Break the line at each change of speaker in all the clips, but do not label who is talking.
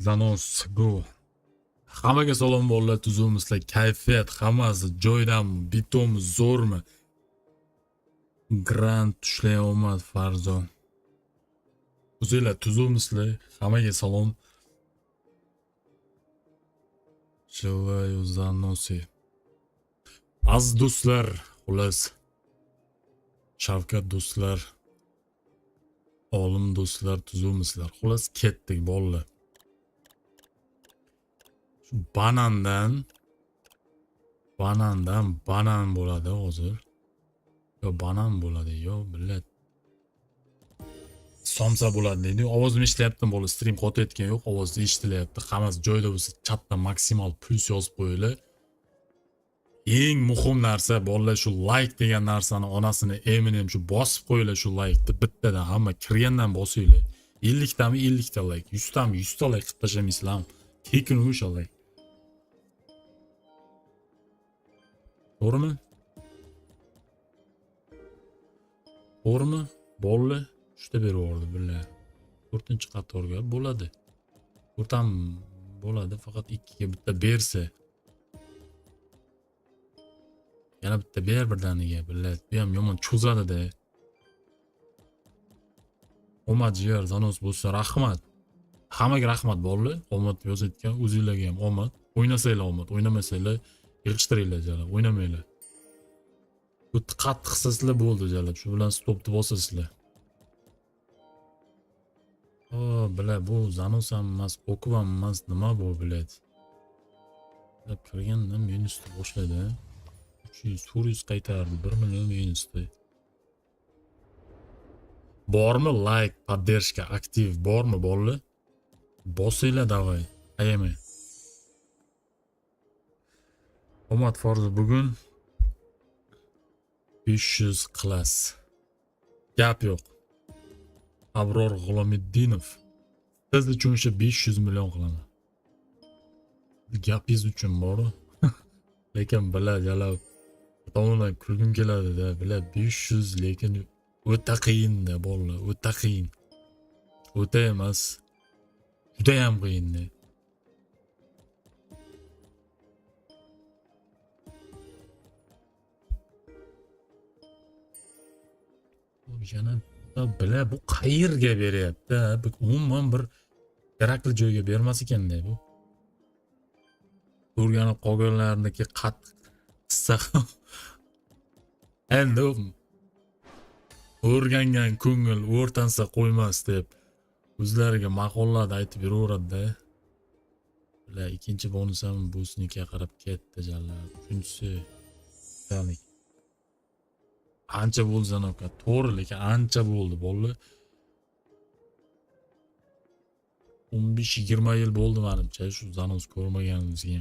Zanos go. Hammaga salom bolalar, tuzumizlar, kayfiyat hammasi joyidami, bitumi zo'rmi? Grand tushlar omad Farzon. O'zinglar tuzumizlar, hammaga salom. Живаю Zanosi. Az do'stlar, xullas. Shavkat do'stlar, olim do'stlar, tuzumizlar. Xullas ketdik bolalar. Shu banandan banan bo'ladi hozir. Yo banan bo'ladi, yo billat. Somsa bo'ladi deydi. Ovozim eshitilyaptimi bola? Stream qotayotgan yo'q, ovoz eshitilyapti. Hammasi joyida bo'lsa, chatda maksimal plus yozib qo'yinglar. Eng muhim narsa bolalar shu like degan narsani onasini Eminem shu bosib qo'yinglar shu like'ni bittadan hamma kirgandan bosinglar. 50 tami 50 ta like, 100 tami 100 ta like qilib tashlamaysizlar. Tekin o'sha like. To'g'rimi? To'g'rimi? Bolalar uchta berib yubordi billah. 4-qatorga bo'ladi. 4 ham bo'ladi, faqat 2ga bitta bersa. Yana bitta ber birdaniga billah. Bu ham yomon cho'zadi-da. Omad jigar Zanos bo'lsa rahmat. Hammaga rahmat bolalar. Omad yozayotgan o'zingizlarga ham omad. O'ynasanglar omad, o'ynamasanglar yig'ishtiringlar jala, o'ynamanglar. Bu qattiq hissasizlar bo'ldi jala. Shu bilan stopni bosasizlar. Bilar bu Zanos ham emas, Okub ham emas, nima bu biladi. Kirganda minusni boshladi. 300 qaytardi, 1 million minusda. Bormi like, поддержка, aktiv bormi bolalar? Bosinglar davay, ayamay. Omad Forza bugun 500 klass. Gap yo'q. Abror G'ulomiddinov. Siz uchun o'sha 500 million qilaman. Gapingiz uchun bor. Lekin bilad jala tomondan kulgim keladi-da, bilad 500 lekin o'ta qiyin-da bolalar, o'ta qiyin. O'ta emas. Juda ham qiyin-da. Yana bilar bu qayerga beryapti? Bu umuman bir kerakli joyga bermas ekan-da bu. O'rganib qolganlarniki qattiq qissa. Endi o'rgangan ko'ngil o'rtansa qo'ymas deb o'zlariga maqollar aytib yuraveradi-da. Bilar ikkinchi bonus ham busnikiga qarab ketdi jalla. Uchinchisi talik. Ancha bo'ldi Zanoka, to'g'ri, lekin ancha bo'ldi bolalar. 15-20 yil bo'ldi menimcha shu Zanos ko'rmaganimizga.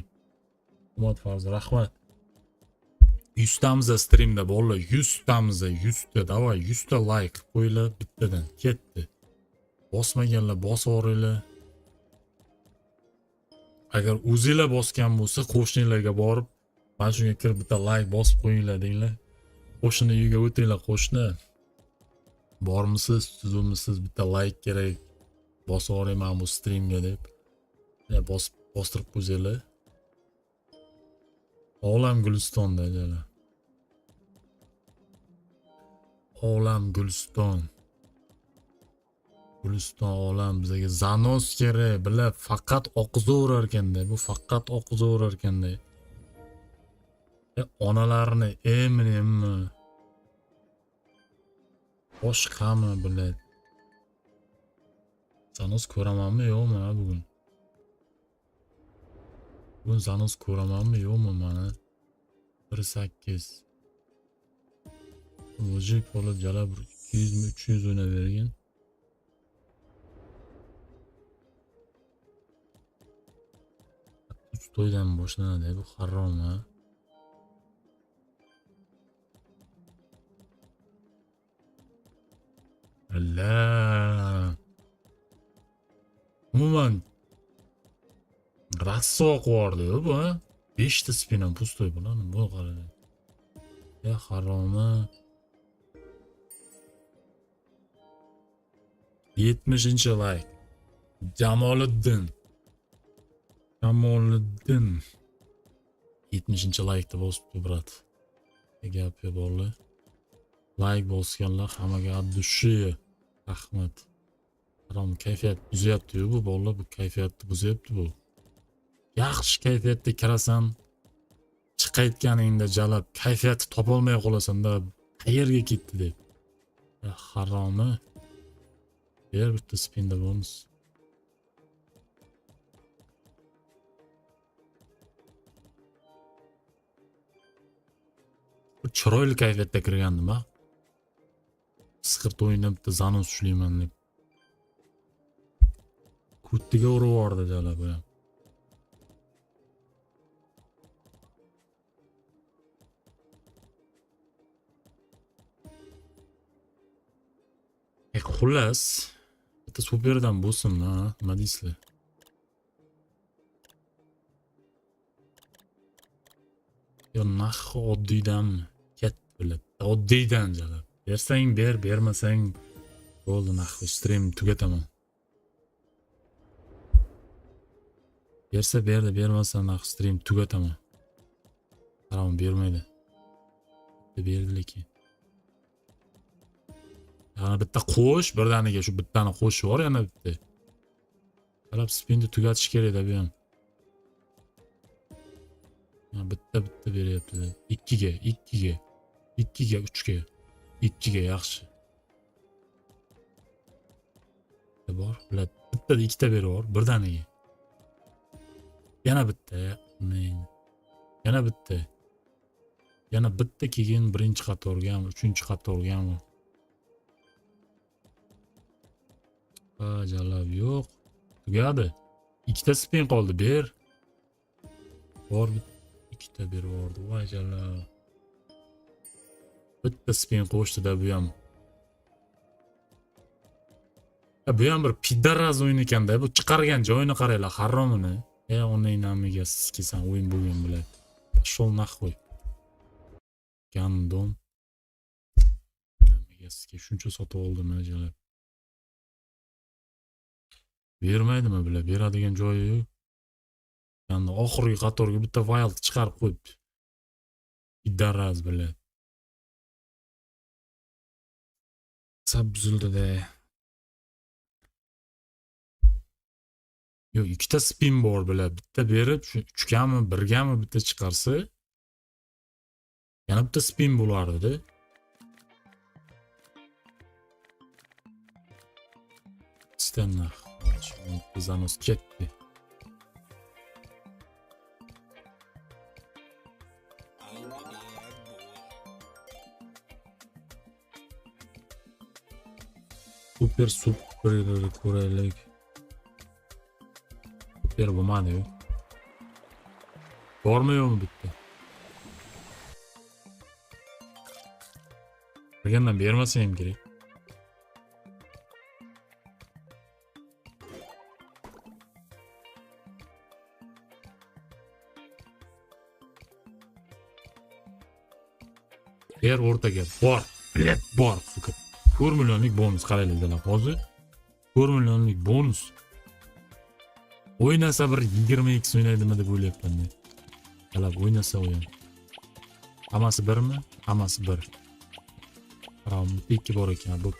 Omad Farz, rahmat. 100 tamza streamda bolalar, 100 tamza, 100 ta, davay 100 ta like qo'yinglar bittadan ketdi. Bosmaganlar bosaveringlar. Agar o'zingizlar bosgan bo'lsa, qo'shnilarga borib, mana shunga kirib bitta like bosib qo'yinglar denglar. Qo'shni uyiga o'tinglar, qo'shni. Bormisiz, tuzumisiz, bitta like kerak. Bosaveraman bu streamga deb. Bostirib qo'yinglar. Olam Gulistonda jala. Olam Guliston. Guliston olam bizga Zanos kerak. Bilar faqat oqizaverar ekanda, bu faqat oqizaverar ekanda. Onalarni Eminemmi? Boshqami biladi. Zanos ko'ramanmi yo'qmi bugun? Bugun Zanos ko'ramanmi yo'qmi mana? 1.8. Mujik bo'lib jala 200 mi 300 o'ynab bergan. To'ydan boshlanadi bu harom ha. Allah. Umuman rasso qo'rdi bu ha. 5 ta spinam pustoy bularni bu qaradi. Ya haroma. 70-like. Jamoliddin. Jamoliddin 70-laykda bosibdi brat. Gap yo'q bolalar. Like bosganlar hammaga ad dushi. Rahmat. Harom kayfiyat buzyapti-yu bu bolalar, bu kayfiyatni buzyapti bu. Yaxshi kayfiyatda kirasan, chiqayotganingda jalab kayfiyatni topolmay qolasan-da, qayerga ketdi deb. Haromi. Ber bitta spinda bonus. Chiroyli kayfiyatda kirgandim ha. Siqirt o'yinda bitta zanos ushlayman deb. Kuttiga urib yubordi jalab ham. Xullas, bitta superdan bo'lsin, ha, nima deysizlar? Yo, naxi oddiydanmi? Katta biladi. Oddiydan jalab. Bersang ber, bermasang bo'ldi, naxi stream tugataman. Bersa berdi, bermasa naxi stream tugataman. Harom bermaydi. Berdi lekin. Yana bitta qo'sh, birdaniga shu bittani qo'sh bor yana bitta. Qarab spinni tugatish kerak-da bu ham. Bitta beryapti. 2 ga, 3 ga. 2 ga yaxshi. Bor, bilat. Bittada ikkita berib bor, birdaniga. Yana bitta. Yana bitta. Yana bitta keyin birinchi qatorga ham, uchinchi qatorga ham. Jalab yo'q. Tugadi. Ikkita spin qoldi, ber. Bor, ikkita berib yubordi. Voy jalab. Bitta spin qo'shdi-da bu ham. Bu ham bir pidaraz o'yin ekan-da. Bu chiqargan joyini qaranglar, haromini. Uning namiga siz kelsan o'yin bo'lgan biladi. Pashol nahvoy. Gandon. Namiga sizga shuncha sotib oldim jalab. Bermaydimi bular? Beradigan joyi yo'q. Yani oxirgi qatorga bitta wild chiqarib qo'yibdi. Pidaraz bular. Sab buzildi-da. Yo'q, ikkita spin bor bular. Bitta berib, shu 3gami, 1gami bitta chiqarsa, yana bitta spin bo'lardi-da. Istanna. Zanos ketdi. Super ko'raylik. Super bo'lmadi-yu. Bormi yo'qmi bitta? Bergandan bermasa ham kerak. Ber o'rtaga bor. Bilet bor, suka. 4 millionlik bonus qaranglar hozir. 4 millionlik bonus. O'ynasa bir 20x o'ynaydimi deb o'ylayapman men. Qalab o'ynasa o'yin. Hammasi birmi? Hammasi bir. Harom, ikki bor ekan bu.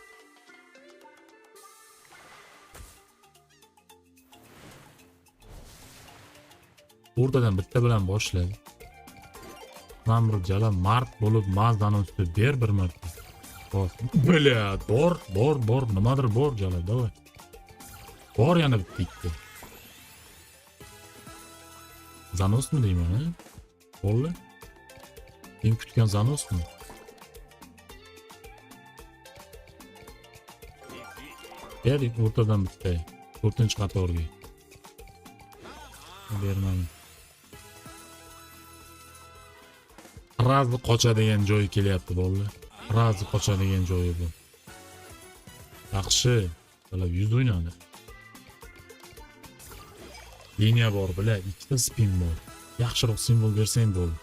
O'rtadan bitta bilan boshlaydi. Namr jala mart bo'lib mazdan o'tib ber bir marta. Bor. Bilat, bor, nimadir bor jala, davay. Bor yana bitta ikki. Zanosmi deyman, ha? Bo'ldi. Men kutgan Zanosmi? Bering o'rtadan bitta. 4-qatorga. Bermadim. Razi qochadigan joy kelyapti bolalar. Razi qochadigan joyi bu. Yaxshi. Bular 100 o'ynadi. Liniya bor bular, ikkita spin bor. Yaxshiroq simbol bersang bo'ldi.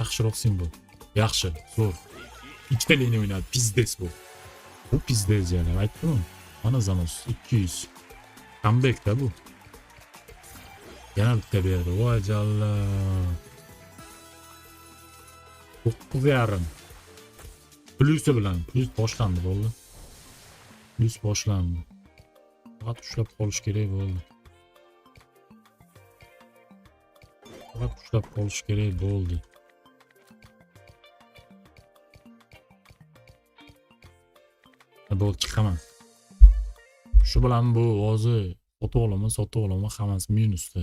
Yaxshiroq simbol. Yaxshi, zo'r. Ikkita liniya o'ynadi, pizdes bu. Bu pizdes yana, aytdim. Mana Zanos 200. Comeback da bu. Yana bitta berdi. Voy jalla. 9,5. Plyusi bilan. Plyus boshlandi bo'ldi. Plyus boshlandi. Faqat ushlab qolish kerak bo'ldi. Faqat ushlab qolish kerak bo'ldi. Bo'ldi chiqaman. Shu bilan bu o'zi sotib olaman hammasi minusda.